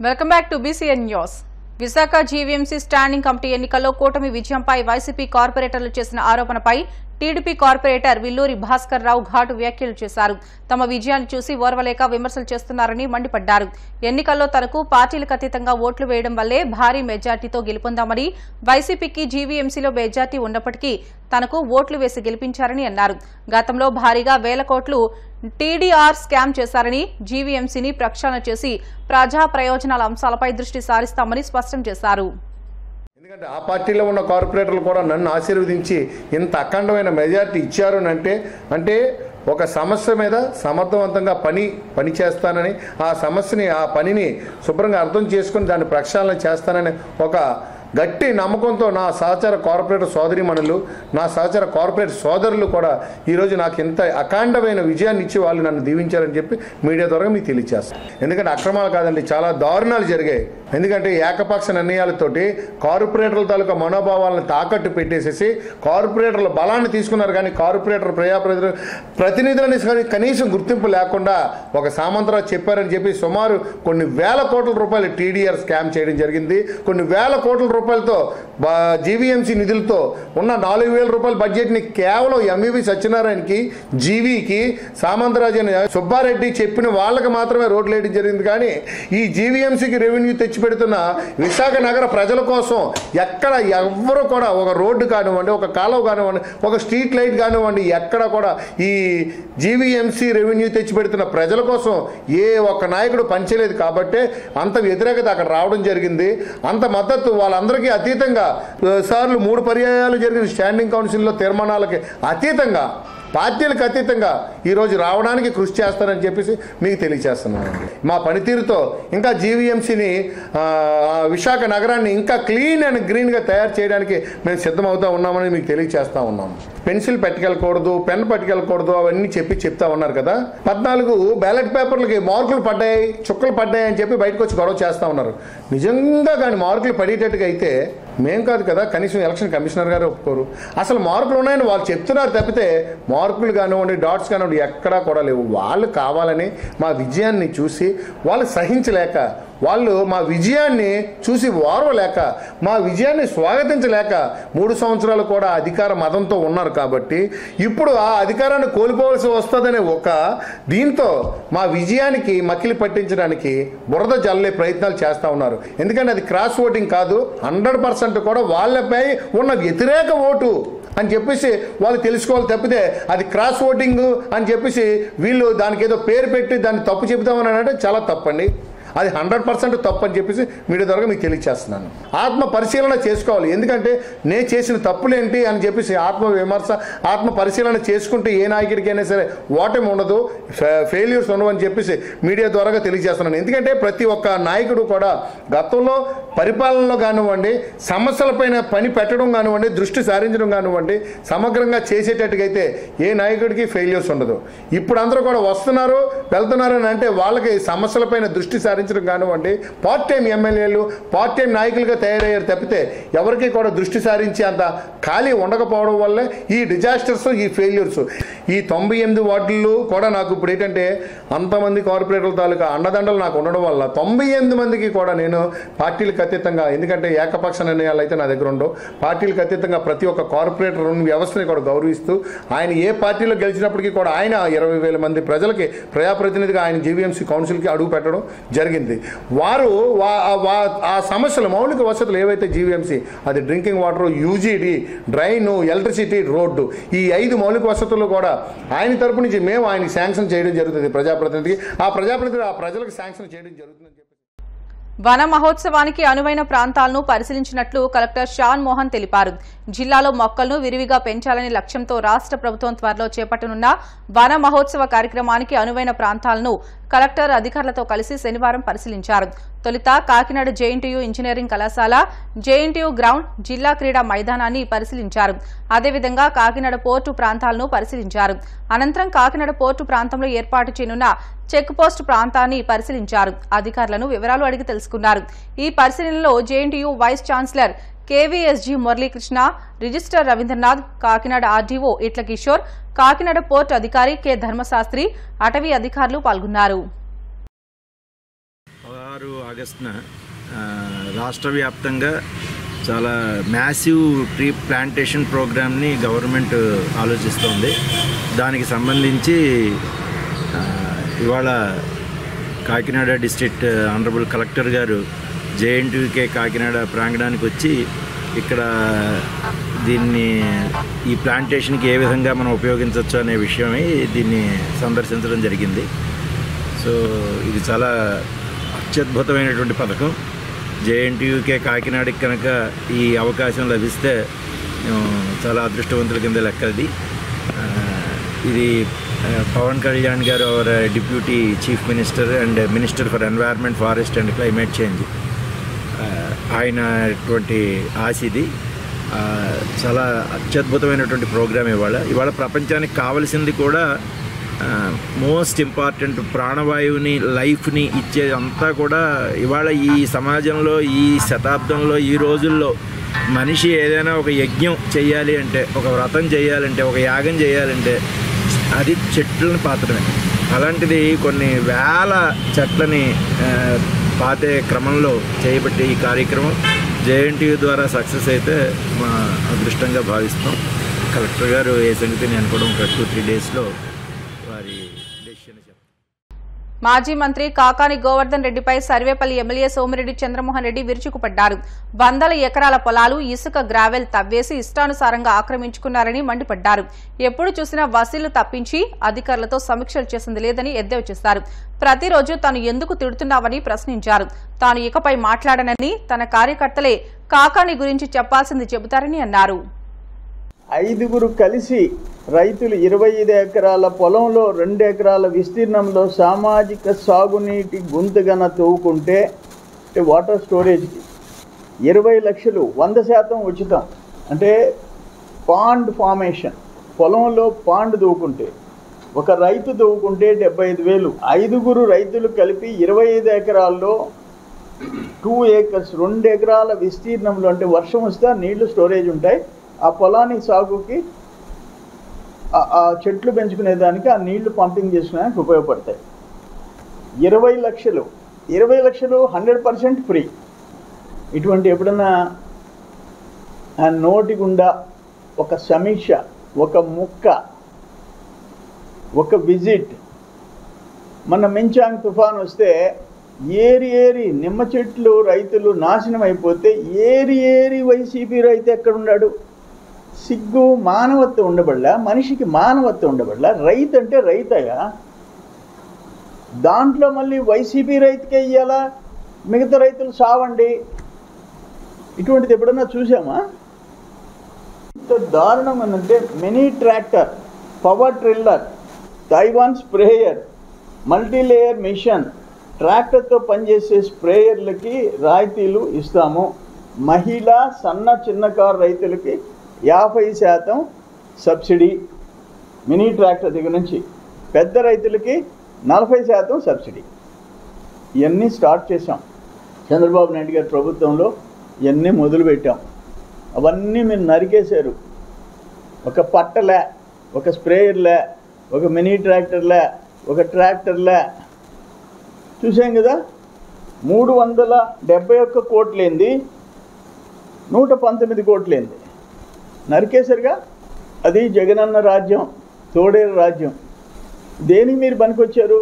Welcome back to BCN news. Visakha GVMC standing committee ఎన్నికల్లో కూటమి విజయంపై YCP కార్పొరేటర్లు చేసిన ఆరోపణపై టీడీపీ కార్పొరేటర్ విల్లూరి భాస్కర్ రావు ఘాటు వ్యాఖ్యలు చేశారు. తమ విజయాన్ని చూసి ఓర్వలేక విమర్శలు చేస్తున్నారని మండిపడ్డారు. ఎన్నికల్లో తనకు పార్టీలకు అతీతంగా ఓట్లు వేయడం వల్లే భారీ మెజార్టీతో గెలుపొందామని, వైసీపీకి జీవీఎంసీలో మెజార్టీ ఉన్నప్పటికీ తనకు ఓట్లు వేసి గెలిపించారని అన్నారు. గతంలో భారీగా వేల కోట్లు టీడీఆర్ స్కామ్ చేశారని, జీవీఎంసీని ప్రక్షాళన చేసి ప్రజా ప్రయోజనాల అంశాలపై దృష్టి సారిస్తామని స్పష్టం చేశారు. ఎందుకంటే ఆ పార్టీలో ఉన్న కార్పొరేటర్లు కూడా నన్ను ఆశీర్వదించి ఇంత అఖండమైన మెజారిటీ ఇచ్చారు అంటే ఒక సమస్య మీద సమర్థవంతంగా పని చేస్తానని, ఆ సమస్యని ఆ పనిని శుభ్రంగా అర్థం చేసుకుని దాన్ని ప్రక్షాళన చేస్తానని ఒక గట్టి నమ్మకంతో నా సహచార కార్పొరేటర్ సోదరిమణులు, నా సహచార కార్పొరేట్ సోదరులు కూడా ఈరోజు నాకు ఇంత అఖండమైన విజయాన్ని ఇచ్చి వాళ్ళు నన్ను దీవించారని చెప్పి మీడియా ద్వారా మీకు తెలియజేస్తాను. ఎందుకంటే అక్రమాలు కాదండి, చాలా దారుణాలు జరిగాయి. ఎందుకంటే ఏకపక్ష నిర్ణయాలతోటి కార్పొరేటర్ల తాలూకా మనోభావాలను తాకట్టు పెట్టేసేసి కార్పొరేటర్ల బలాన్ని తీసుకున్నారు. కానీ కార్పొరేటర్ ప్రతినిధులని కనీసం గుర్తింపు లేకుండా ఒక సామంతరావు చెప్పారని చెప్పి సుమారు కొన్ని వేల కోట్ల రూపాయలు టీడీఆర్ స్కామ్ చేయడం జరిగింది. కొన్ని వేల కోట్ల రూపాయలతో జీవీఎంసీ నిధులతో ఉన్న 4,000 రూపాయల బడ్జెట్ని కేవలం ఎంఈవి సత్యనారాయణకి, జీవీకి, సామంతరాజు అని సుబ్బారెడ్డి చెప్పిన వాళ్ళకి మాత్రమే రోడ్లు వేయడం జరిగింది. కానీ ఈ జీవీఎంసీకి రెవెన్యూ తెచ్చిపెడుతున్న విశాఖ నగర ప్రజల కోసం ఎక్కడ ఎవ్వరూ కూడా ఒక రోడ్డు కానివ్వండి, ఒక కాలువ కానివ్వండి, ఒక స్ట్రీట్ లైట్ కానివ్వండి, ఎక్కడ కూడా ఈ జీవీఎంసీ రెవెన్యూ తెచ్చిపెడుతున్న ప్రజల కోసం ఏ ఒక్క నాయకుడు పనిచేయలేదు. కాబట్టి అంత వ్యతిరేకత అక్కడ రావడం జరిగింది. అంత మద్దతు వాళ్ళందరికీ అతీతంగా సార్లు 3 పర్యాయాలు జరిగిన స్టాండింగ్ కౌన్సిల్లో తీర్మానాలకి అతీతంగా, పార్టీలకు అతీతంగా ఈరోజు రావడానికి కృషి చేస్తారని చెప్పేసి మీకు తెలియజేస్తున్నాను. మా పనితీరుతో ఇంకా జీవీఎంసీని విశాఖ నగరాన్ని ఇంకా క్లీన్ అండ్ గ్రీన్గా తయారు చేయడానికి మేము సిద్ధమవుతూ ఉన్నామని మీకు తెలియజేస్తూ ఉన్నాము. పెన్సిల్ పట్టుకెళ్ళకూడదు, పెన్ పట్టుకెళ్ళకూడదు అవన్నీ చెప్తా ఉన్నారు కదా. 14 బ్యాలెట్ పేపర్లకి మార్కులు పడ్డాయి, చుక్కలు పడ్డాయి అని చెప్పి బయటకు వచ్చి గొడవ చేస్తూ ఉన్నారు. నిజంగా కానీ మార్కులు పడేటట్టుగా అయితే మేం కాదు కదా, కనీసం ఎలక్షన్ కమిషనర్ గారు ఒప్పుకోరు. అసలు మార్కులు ఉన్నాయని వాళ్ళు చెప్తున్నారు తప్పితే మార్కులు కానివ్వండి, డాట్స్ కానివ్వండి ఎక్కడా కూడా లేవు. వాళ్ళు కావాలని మా విజయాన్ని చూసి వాళ్ళు సహించలేక, వాళ్ళు మా విజయాన్ని చూసి ఓర్వలేక, మా విజయాన్ని స్వాగతించలేక 3 సంవత్సరాలు కూడా అధికార మదంతో ఉన్నారు. కాబట్టి ఇప్పుడు ఆ అధికారాన్ని కోల్పోవలసి వస్తుందనే ఒక దీంతో మా విజయానికి మకిలి పట్టించడానికి బురద జల్లే ప్రయత్నాలు చేస్తూ ఉన్నారు. ఎందుకంటే అది క్రాస్ ఓటింగ్ కాదు, 100% కూడా వాళ్ళపై ఉన్న వ్యతిరేక ఓటు అని చెప్పేసి వాళ్ళు తెలుసుకోవాలి తప్పితే అది క్రాస్ ఓటింగ్ అని చెప్పేసి వీళ్ళు దానికి ఏదో పేరు పెట్టి దాన్ని తప్పు చెబుతామని అంటే చాలా తప్పండి. అది 100% తప్పు అని చెప్పేసి మీడియా ద్వారా మీకు తెలియజేస్తున్నాను. ఆత్మ పరిశీలన చేసుకోవాలి. ఎందుకంటే నేను చేసిన తప్పులేంటి అని చెప్పేసి ఆత్మ విమర్శ, ఆత్మ పరిశీలన చేసుకుంటే ఏ నాయకుడికైనా సరే ఓటమి ఉండదు, ఫెయిల్యూర్స్ ఉండవు అని చెప్పేసి మీడియా ద్వారా తెలియజేస్తున్నాను. ఎందుకంటే ప్రతి ఒక్క నాయకుడు కూడా గతంలో పరిపాలనలో కానివ్వండి, సమస్యలపైన పని పెట్టడం కానివ్వండి, దృష్టి సారించడం కానివ్వండి, సమగ్రంగా చేసేటట్టుగైతే ఏ నాయకుడికి ఫెయిల్యూర్స్ ఉండదు. ఇప్పుడు అందరూ కూడా వస్తున్నారు వెళ్తున్నారు అని అంటే వాళ్ళకి సమస్యలపైన దృష్టి సారించడం కానివ్వండి, పార్ట్ టైం ఎమ్మెల్యేలు, పార్ట్ టైం నాయకులుగా తయారయ్యారు తప్పితే ఎవరికి కూడా దృష్టి సారించి అంత ఖాళీ ఉండకపోవడం వల్లే ఈ డిజాస్టర్స్, ఈ ఫెయిల్యూర్స్. ఈ 98 వార్డులు కూడా నాకు ఇప్పుడు ఏంటంటే అంతమంది కార్పొరేటర్ల తాలూకా అండదండలు నాకు ఉండడం వల్ల 98 మందికి కూడా నేను పార్టీలకు అతీతంగా, ఎందుకంటే ఏకపక్ష నిర్ణయాలు అయితే నా దగ్గర ఉండవు, పార్టీలకు అతీతంగా ప్రతి ఒక్క కార్పొరేటర్ వ్యవస్థని కూడా గౌరవిస్తూ ఆయన ఏ పార్టీలో గెలిచినప్పటికీ కూడా ఆయన 20,000 మంది ప్రజలకి ప్రజాప్రతినిధిగా ఆయన జీవీఎంసీ కౌన్సిల్కి అడుగు పెట్టడం జరిగింది. వారు ఆ సమస్యలు, మౌలిక వసతులు ఏవైతే జీవీఎంసీ, అది drinking water, UGD, drain, electricity, road, ఈ 5 మౌలిక వసతులు కూడా ఆయన తరపు నుంచి మేము ఆయనకి శాంక్షన్ చేయడం జరుగుతుంది. ప్రజాప్రతినిధికి ఆ ప్రజలకు శాంక్షన్ చేయడం జరుగుతుందని చెప్పి వన మహోత్సవానికి అనువైన ప్రాంతాలను పరిశీలించినట్లు కలెక్టర్ షాన్ మోహన్ తెలిపారు. జిల్లాలో మొక్కలను విరివిగా పెంచాలనే లక్ష్యంతో రాష్ట్ర ప్రభుత్వం త్వరలో చేపట్టనున్న వన మహోత్సవ కార్యక్రమానికి అనువైన ప్రాంతాలను కలెక్టర్ అధికారులతో కలిసి శనివారం పరిశీలించారు. తొలుత కాకినాడ జేఎన్టీయూ ఇంజనీరింగ్ కళాశాల, జేఎన్టీయూ గ్రౌండ్, జిల్లా క్రీడా మైదానాన్ని పరిశీలించారు. అదేవిధంగా కాకినాడ పోర్టు ప్రాంతాలను పరిశీలించారు. అనంతరం కాకినాడ పోర్టు ప్రాంతంలో ఏర్పాటు చేయనున్న చెక్ పోస్ట్ ప్రాంతాన్ని పరిశీలించారు. అధికారులను వివరాలు అడిగి తెలుసుకున్నారు. ఈ పరిశీలనలో JNTU vice chancellor KVSG Muralikrishna, registrar Ravindranath, Kakinada RDO Itla Kishore, Kakinada port అధికారి కె ధర్మశాస్త్రి, అటవీ అధికారులు పాల్గొన్నారు. 6 ఆగస్టున రాష్ట్ర వ్యాప్తంగా చాలా మ్యాసివ్ ట్రీ ప్లాంటేషన్ ప్రోగ్రామ్ని గవర్నమెంట్ ఆలోచిస్తోంది. దానికి సంబంధించి ఇవాళ కాకినాడ డిస్ట్రిక్ట్ ఆనరబుల్ కలెక్టర్ గారు JNTUK కాకినాడ ప్రాంగణానికి వచ్చి ఇక్కడ ఈ ప్లాంటేషన్కి ఏ విధంగా మనం ఉపయోగించవచ్చు అనే విషయమై దీన్ని సందర్శించడం జరిగింది. సో ఇది చాలా అత్యద్భుతమైనటువంటి పథకం. JNTUK కాకినాడకి కనుక ఈ అవకాశం లభిస్తే చాలా అదృష్టవంతుల కింద లెక్కది. ఇది పవన్ కళ్యాణ్ గారు our deputy chief minister and minister for environment, forest and climate change, ఆయనటువంటి ఆశ ఇది. చాలా అత్యద్భుతమైనటువంటి ప్రోగ్రాం ఇవాళ ప్రపంచానికి కావలసింది కూడా మోస్ట్ ఇంపార్టెంట్ ప్రాణవాయువుని, లైఫ్ని ఇచ్చే అంతా కూడా ఇవాళ ఈ సమాజంలో, ఈ శతాబ్దంలో, ఈ రోజుల్లో మనిషి ఏదైనా ఒక యజ్ఞం చేయాలి అంటే, ఒక వ్రతం చేయాలంటే, ఒక యాగం చేయాలంటే అది చెట్లను పాతడమే. అలాంటిది కొన్ని వేల చెట్లని పాతే క్రమంలో చేయబట్టి ఈ కార్యక్రమం JNTU ద్వారా సక్సెస్ అయితే మా అదృష్టంగా భావిస్తాం. కలెక్టర్ గారు ఏ సంగతిని అనుకోవడం ఒక 2-3 డేస్లో వారి డెసిషన్ చెప్తారు. మాజీ మంత్రి కాకాని గోవర్ధన్ రెడ్డిపై సర్వేపల్లి ఎమ్మెల్యే సోమిరెడ్డి చంద్రమోహన్ రెడ్డి విరుచుకుపడ్డారు. వందల ఎకరాల పొలాలు, ఇసుక, గ్రావెల్ తవ్వేసి ఇష్టానుసారంగా ఆక్రమించుకున్నారని మండిపడ్డారు. ఎప్పుడు చూసినా వసూళ్లు తప్పించి అధికారులతో సమీక్షలు చేసింది లేదని ఎద్దేవా చేశారు. ప్రతిరోజు తాను ఎందుకు తిడుతున్నావని ప్రశ్నించారు. తాను ఇకపై మాట్లాడనని, తన కార్యకర్తలే కాకాని గురించి చెప్పాల్సింది చెబుతారని అన్నారు. 5 కలిసి రైతులు 25 ఎకరాల పొలంలో 2 ఎకరాల విస్తీర్ణంలో సామాజిక సాగునీటి గుంతగన తవ్వుకుంటే వాటర్ స్టోరేజ్కి 20 లక్షలు 100% ఉచితం. అంటే పాండ్ ఫార్మేషన్, పొలంలో పాండ్ తవ్వుకుంటే, ఒక రైతు తవ్వుకుంటే 75,000. 5 రైతులు కలిపి 25 ఎకరాల్లో 2 acres 2 ఎకరాల విస్తీర్ణంలో, అంటే వర్షం వస్తే నీళ్లు స్టోరేజ్ ఉంటాయి. ఆ పొలానికి సాగుకి, ఆ చెట్లు పెంచుకునేదానికి, ఆ నీళ్లు పంపింగ్ చేసుకునేదానికి ఉపయోగపడతాయి. 20 లక్షలు 100% ఫ్రీ. ఇటువంటి ఎప్పుడన్నా నోటి గుండా ఒక సమీక్ష, ఒక ముక్క, ఒక విజిట్. మన మించాంగ్ తుఫాన్ వస్తే ఏరి నిమ్మ చెట్లు రైతులు నాశనం అయిపోతే ఏరి వైసీపీ రైతు ఎక్కడున్నాడు? సిగ్గు, మానవత్వం ఉండబడలా, మనిషికి మానవత్వం ఉండబడలా. రైతు అంటే రైతయ్యా. దాంట్లో మళ్ళీ వైసీపీ రైతుకే ఇయ్యాలా, మిగతా రైతులు సావండి. ఇటువంటిది ఎప్పుడన్నా చూసామా? ఇంత దారుణం ఏంటంటే mini tractor, power tiller, Taiwan sprayer, multilayer machine, ట్రాక్టర్తో పనిచేసే స్ప్రేయర్లకి రాయితీలు ఇస్తాము. మహిళా సన్న చిన్నకారు రైతులకి 50% సబ్సిడీ మినీ ట్రాక్టర్ దగ్గర నుంచి, పెద్ద రైతులకి 40% సబ్సిడీ. ఇవన్నీ స్టార్ట్ చేశాం. చంద్రబాబు నాయుడు గారి ప్రభుత్వంలో ఇవన్నీ మొదలుపెట్టాం. అవన్నీ మీరు నరికేశారు. ఒక పట్టలే, ఒక స్ప్రేయర్లే, ఒక మినీ ట్రాక్టర్లే, ఒక ట్రాక్టర్లే చూసాం కదా. 371 కోట్లేంది, 119 కోట్లేంది నరికేసరిగా. అది జగనన్న రాజ్యం, తోడేరు రాజ్యం. దేనికి మీరు పనికొచ్చారు?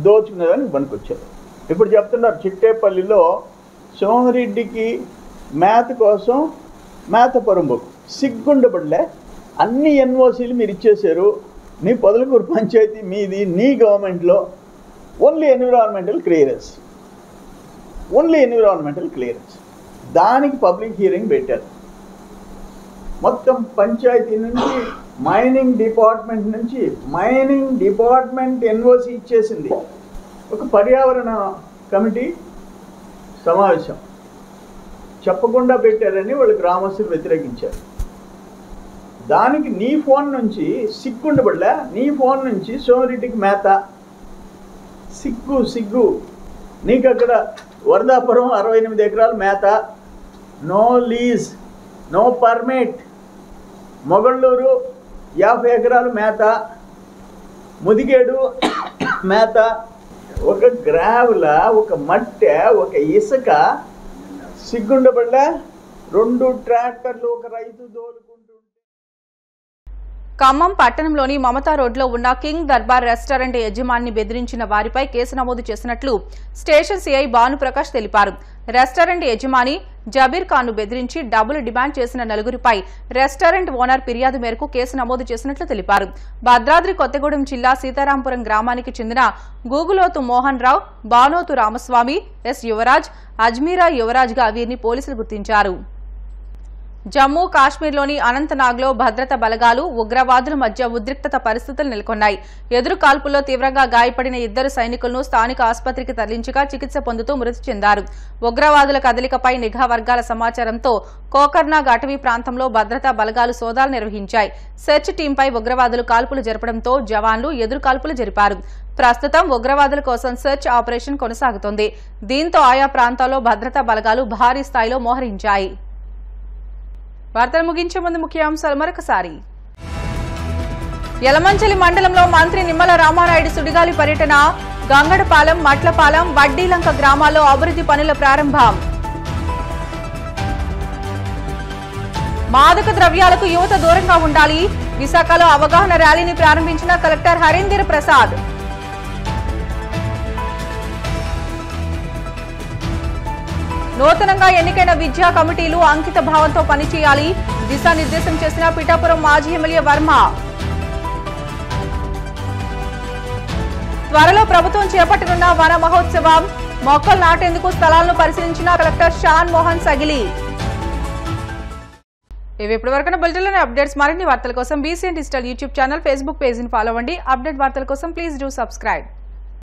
దోచుకునేదానికి పనికొచ్చారు. ఇప్పుడు చెప్తున్నారు చిట్టేపల్లిలో సోమిరెడ్డికి మేత కోసం మేత పరుంబకు సిగ్గుండబడలే. అన్ని ఎన్ఓసీలు మీరు ఇచ్చేశారు. నీ పొదలకూరు పంచాయతీ మీది, నీ గవర్నమెంట్లో ఓన్లీ ఎన్విరాన్మెంటల్ క్లియరెన్స్. దానికి పబ్లిక్ హీరింగ్ పెట్టారు. మొత్తం పంచాయతీ నుంచి, మైనింగ్ డిపార్ట్మెంట్ ఎన్ఓసి ఇచ్చేసింది. ఒక పర్యావరణ కమిటీ సమావేశం చెప్పకుండా పెట్టారని వాళ్ళు గ్రామస్తులు వ్యతిరేకించారు. దానికి నీ ఫోన్ నుంచి సిగ్గుండబడలే, నీ ఫోన్ నుంచి సోమిరెడ్డికి మేత. సిగ్గు. నీకు అక్కడ వరదాపురం 68 ఎకరాలు మేత, no lease, no permit. Mogalluru 50 ఎకరాలు మేత, ముదిగేడు మేత, ఒక గ్రావుల, ఒక మట్టె, ఒక ఇసుక సిగ్గుండబడ్డా 2 ట్రాక్టర్లు ఒక రైతు దోలుకుంటుంటే. ఖమ్మం పట్టణంలోని మమతా రోడ్లో ఉన్న కింగ్ దర్బార్ రెస్టారెంట్ యజమానిని బెదిరించిన వారిపై కేసు నమోదు చేసినట్లు స్టేషన్ సీఐ భానుప్రకాష్ తెలిపారు. రెస్టారెంట్ యజమాని జబీర్ ఖాన్ ను బెదిరించి డబ్బులు డిమాండ్ చేసిన నలుగురిపై రెస్టారెంట్ ఓనర్ ఫిర్యాదు మేరకు కేసు నమోదు చేసినట్లు తెలిపారు. భద్రాద్రి కొత్తగూడెం జిల్లా సీతారాంపురం గ్రామానికి చెందిన గూగులోతు మోహన్ రావు, బానోతు రామస్వామి, ఎస్ యువరాజ్, అజ్మీరా యువరాజ్ గా వీరిని పోలీసులు గుర్తించారు. జమ్మూ కాశ్మీర్లోని అనంతనాగ్లో భద్రతా బలగాలు, ఉగ్రవాదుల మధ్య ఉద్రిక్తత పరిస్థితులు నెలకొన్నాయి. ఎదురు కాల్పుల్లో తీవ్రంగా గాయపడిన 2 సైనికులను స్థానిక ఆసుపత్రికి తరలించగా చికిత్స పొందుతూ మృతి చెందారు. ఉగ్రవాదుల కదలికపై నిఘా వర్గాల సమాచారంతో కోకర్నాగ్ అటవీ ప్రాంతంలో భద్రతా బలగాలు సోదాలు నిర్వహించాయి. సెర్చ్ టీంపై ఉగ్రవాదులు కాల్పులు జరపడంతో జవాన్లు ఎదురు కాల్పులు జరిపారు. ప్రస్తుతం ఉగ్రవాదుల కోసం సెర్చ్ ఆపరేషన్ కొనసాగుతోంది. దీంతో ఆయా ప్రాంతాల్లో భద్రతా బలగాలు భారీ స్థాయిలో మోహరించాయి. వార్తలు ముగించే ముందు ముఖ్యాంశాలు మరొకసారి. యలమంచిలి మండలంలో మంత్రి నిమ్మల రామానాయుడు సుడిగాలి పర్యటన. గంగడపాలెం, మట్లపాలెం, వడ్డీలంక గ్రామాల్లో అభివృద్ధి పనుల ప్రారంభం. మాదక ద్రవ్యాలకు యువత దూరంగా ఉండాలి. విశాఖలో అవగాహన ర్యాలీని ప్రారంభించిన కలెక్టర్ హరీందర్ ప్రసాద్. నూతనంగా ఎన్నికైన విద్యా కమిటీలు అంకిత భావంతో పనిచేయాలి. దిశానిర్దేశం చేసిన పిఠాపురం మాజీ ఎమ్మెల్యే వర్మ. త్వరలో ప్రభుత్వం చేపట్టనున్న వన మహోత్సవం. మొక్కలు నాటేందుకు స్థలాలను పరిశీలించిన కలెక్టర్ షాన్ మోహన్ సగిలి. ఇవి ఇప్పటివరకు బులెటిన్లోని అప్డేట్స్. మరిన్ని వార్తల కోసం BCN digital YouTube channel, Facebook పేజీని ఫాలో అవ్వండి. అప్డేట్ వార్తల కోసం ప్లీజ్ డూ సబ్స్క్రైబ్.